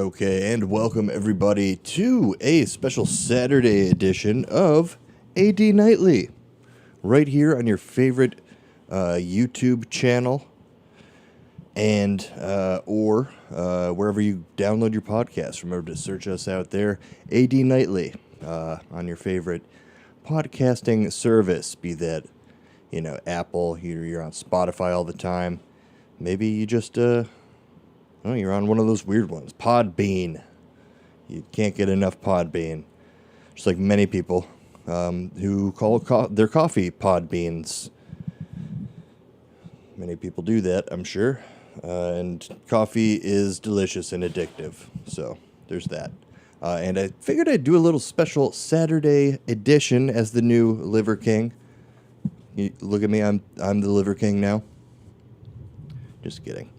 Okay, and welcome everybody to a special Saturday edition of AD Nightly, right here on your favorite YouTube channel, and or wherever you download your podcast. Remember to search us out there, AD Nightly, on your favorite podcasting service. Be that Apple, you're on Spotify all the time. Maybe you just oh, you're on one of those weird ones. Podbean. You can't get enough Podbean. Just like many people who call their coffee Podbeans. Many people do that, I'm sure. And coffee is delicious and addictive. So there's that. And I figured I'd do a little special Saturday edition as the new Liver King. You look at me, I'm the Liver King now. Just kidding.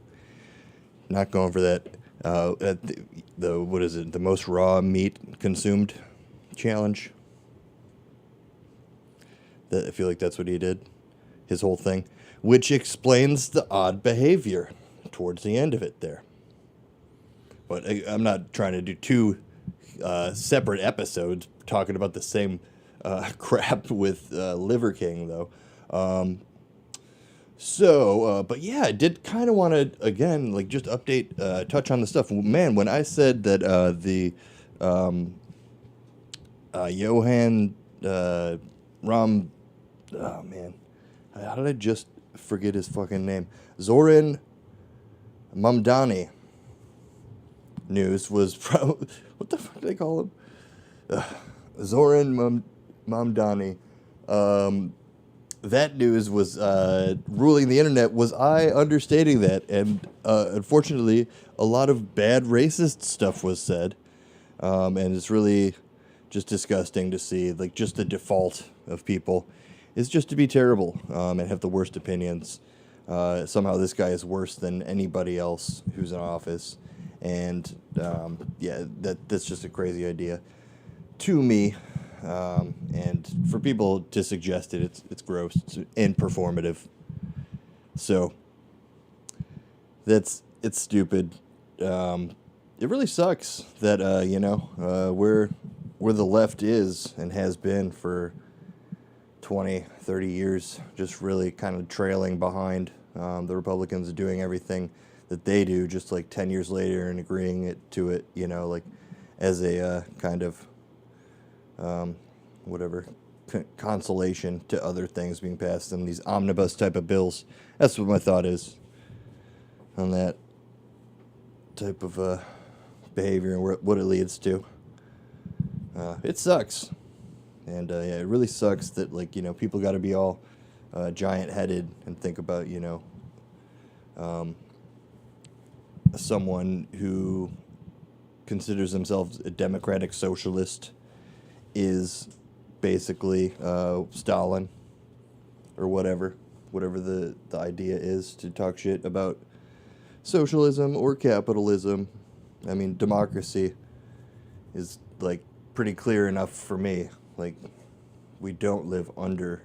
Not going for that. What is it? The most raw meat consumed challenge. I feel like that's what he did. His whole thing, which explains the odd behavior towards the end of it there. But I'm not trying to do two separate episodes talking about the same crap with Liver King though. But yeah, I did kind of want to, again, like just update, touch on the stuff. Man, when I said that Johan Ram, oh man, how did I just forget his fucking name? Zoran Mamdani news was probably, what the fuck do they call him? Zoran Mamdani. That news was ruling the internet. Was I understating that? And unfortunately, a lot of bad racist stuff was said. And it's really just disgusting to see, like, just the default of people is just to be terrible and have the worst opinions. Somehow this guy is worse than anybody else who's in office. And, yeah, that's just a crazy idea to me. And for people to suggest it, it's gross and performative. So it's stupid. It really sucks that where the left is and has been for 20, 30 years, just really kind of trailing behind. The Republicans are doing everything that they do, just like 10 years later, and agreeing to it, like as a kind of consolation to other things being passed in these omnibus type of bills. That's what my thought is on that type of behavior and what it leads to. It sucks. And yeah, it really sucks that people got to be all giant-headed and think about someone who considers themselves a democratic socialist is basically Stalin or whatever the idea is to talk shit about socialism or capitalism. I mean, democracy is like pretty clear enough for me. Like, we don't live under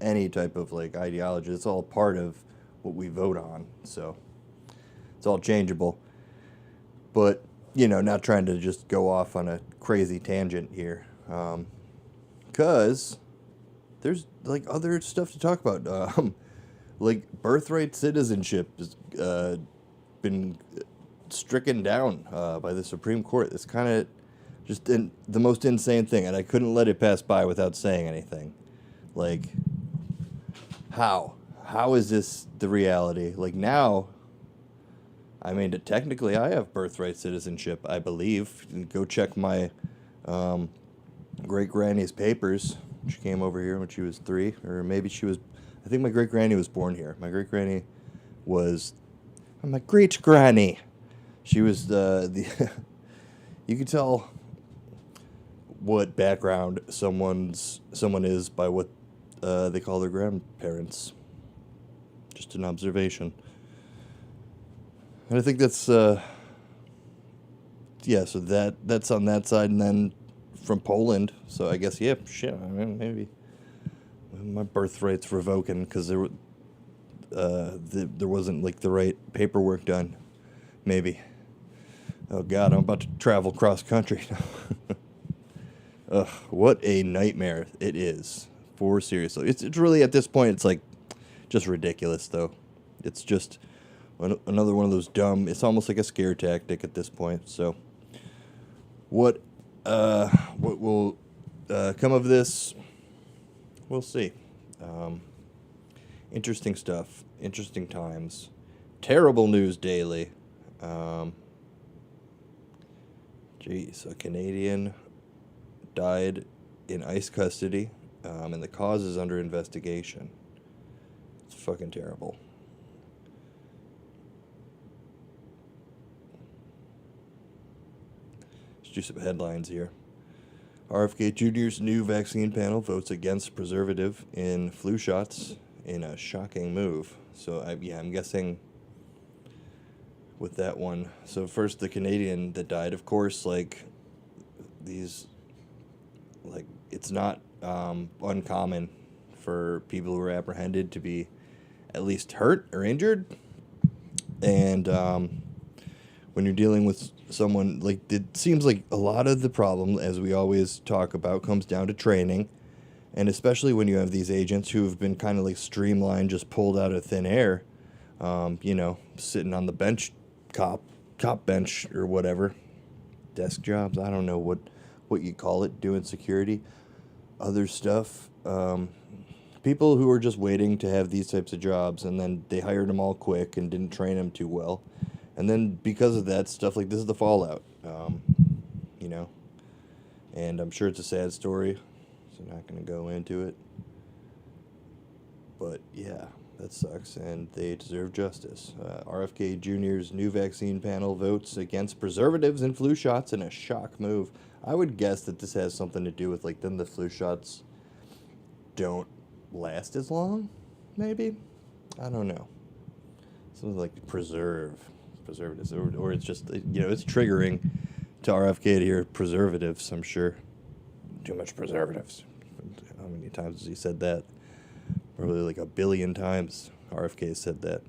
any type of like ideology. It's all part of what we vote on. So it's all changeable. But, not trying to just go off on a crazy tangent here. Because there's like other stuff to talk about. Like birthright citizenship has been stricken down by the Supreme Court. It's kind of just the most insane thing, and I couldn't let it pass by without saying anything. Like, how is this the reality? Like now, I mean, technically I have birthright citizenship, I believe. Go check my great-granny's papers. She came over here when she was 3, or maybe she was, I think my great-granny was born here. My great-granny was, my great-granny. She was the you can tell what background someone is by what they call their grandparents. Just an observation. And I think that's, so that's on that side, and then from Poland, so I guess, yeah, shit, I mean, maybe my birthright's revoking because there wasn't, like, the right paperwork done, maybe. Oh God, I'm about to travel cross country. Ugh, what a nightmare it is. For seriously, it's really at this point it's like just ridiculous though. It's just another one of those dumb. It's almost like a scare tactic at this point. So what what will come of this? We'll see. Um, Interesting stuff. Interesting times. Terrible news daily. Um, Jeez, a Canadian died in ICE custody, and the cause is under investigation. It's fucking terrible. Let's do some headlines here. RFK Jr.'s new vaccine panel votes against preservative in flu shots in a shocking move. So, I'm guessing with that one. So, first, the Canadian that died, of course, like, these, like, it's not uncommon for people who are apprehended to be at least hurt or injured. And when you're dealing with someone, like, it seems like a lot of the problem, as we always talk about, comes down to training. And especially when you have these agents who have been kind of like streamlined, just pulled out of thin air, sitting on the bench, cop bench or whatever, desk jobs. I don't know what you call it, doing security, other stuff. People who are just waiting to have these types of jobs, and then they hired them all quick and didn't train them too well. And then because of that, stuff like this is the fallout, you know. And I'm sure it's a sad story, so I'm not going to go into it. But yeah, that sucks, and they deserve justice. RFK Jr.'s new vaccine panel votes against preservatives in flu shots in a shock move. I would guess that this has something to do with, like, then the flu shots don't last as long, maybe? I don't know. Something like preservatives, or it's just, it's triggering to RFK to hear preservatives, I'm sure. Too much preservatives. How many times has he said that? Probably like 1 billion times RFK said that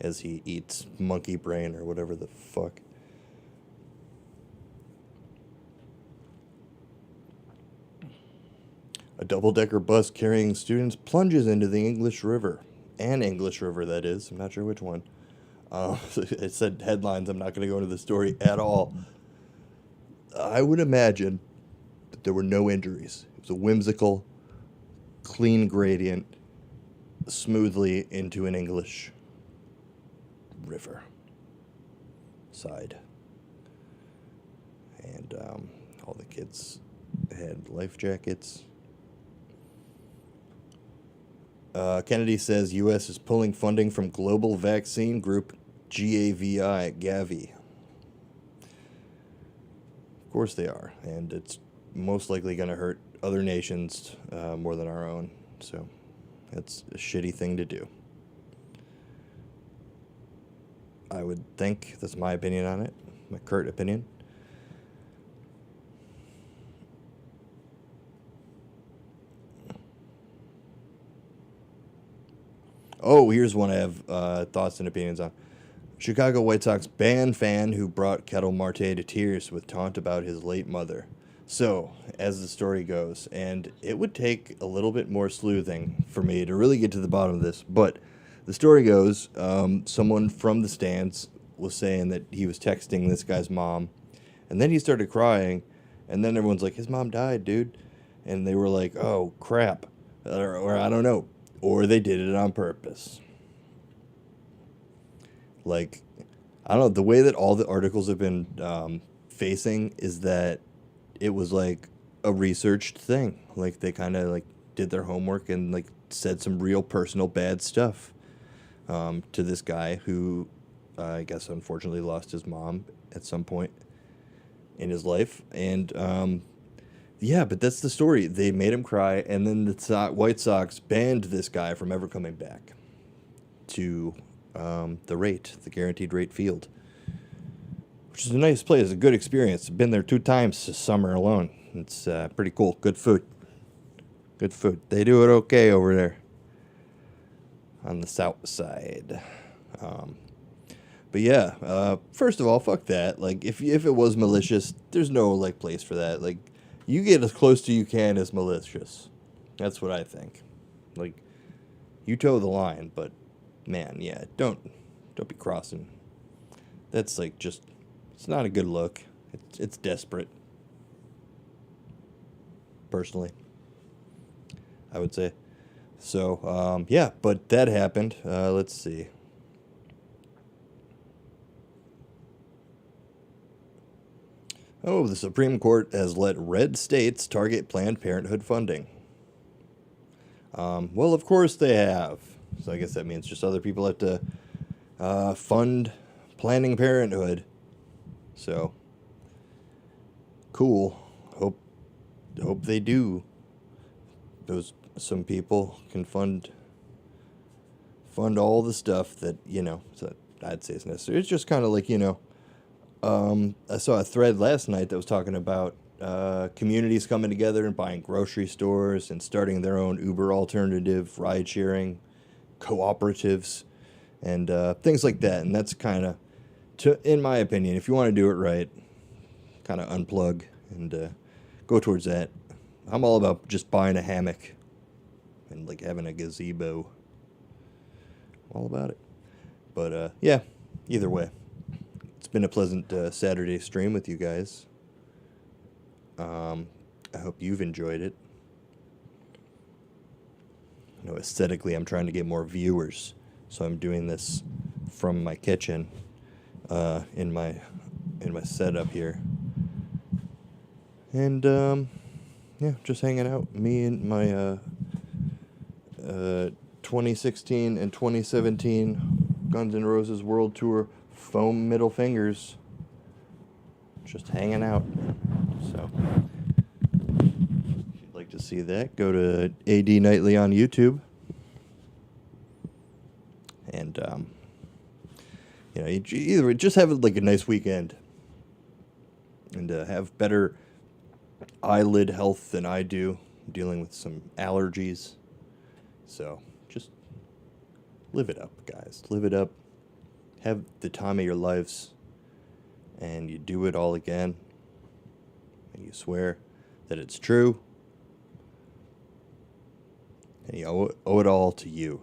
as he eats monkey brain or whatever the fuck. A double-decker bus carrying students plunges into the English River. An English River, that is. I'm not sure which one. It said headlines. I'm not going to go into the story at all. I would imagine that there were no injuries. It was a whimsical, clean gradient smoothly into an English river side. And all the kids had life jackets. Kennedy says U.S. is pulling funding from global vaccine group Gavi. Of course they are, and it's most likely going to hurt other nations more than our own. So that's a shitty thing to do. I would think, that's my opinion on it, my curt opinion. Oh, here's one I have thoughts and opinions on. Chicago White Sox band fan who brought Ketel Marte to tears with taunt about his late mother. So, as the story goes, and it would take a little bit more sleuthing for me to really get to the bottom of this, but the story goes, someone from the stands was saying that he was texting this guy's mom, and then he started crying, and then everyone's like, his mom died, dude. And they were like, oh, crap. Or I don't know. Or they did it on purpose. Like, I don't know, the way that all the articles have been facing is that it was like a researched thing. Like, they kind of like did their homework and like said some real personal bad stuff to this guy who I guess unfortunately lost his mom at some point in his life. And yeah, but that's the story. They made him cry, and then the White Sox banned this guy from ever coming back to the guaranteed rate field, which is a nice place. It's a good experience. I've been there 2 times this summer alone. It's pretty cool. Good food. Good food. They do it okay over there on the south side. But yeah, first of all, fuck that. Like, if it was malicious, there's no like place for that. Like, you get as close to you can as malicious. That's what I think. Like, you toe the line, but man, yeah, don't be crossing. That's like just, it's not a good look. It's desperate. Personally, I would say. So yeah, but that happened. Let's see. Oh, the Supreme Court has let red states target Planned Parenthood funding. Well, of course they have. So I guess that means just other people have to fund Planned Parenthood. So cool. Hope they do. Those some people can fund all the stuff that so I'd say is necessary. It's just kind of like I saw a thread last night that was talking about communities coming together and buying grocery stores and starting their own Uber alternative, ride sharing, cooperatives, and things like that. And that's kind of, in my opinion, if you want to do it right, kind of unplug and go towards that. I'm all about just buying a hammock and like having a gazebo. All about it. But yeah, either way, it's been a pleasant Saturday stream with you guys. I hope you've enjoyed it. Aesthetically, I'm trying to get more viewers, so I'm doing this from my kitchen, in my setup here, and yeah, just hanging out. Me and my 2016 and 2017 Guns N' Roses World Tour foam middle fingers, just hanging out. So if you'd like to see that, go to AD Nightly on YouTube. And you either just have like a nice weekend and have better eyelid health than I do, dealing with some allergies. So just live it up, guys. Live it up. Have the time of your lives, and you do it all again, and you swear that it's true, and you owe it all to you.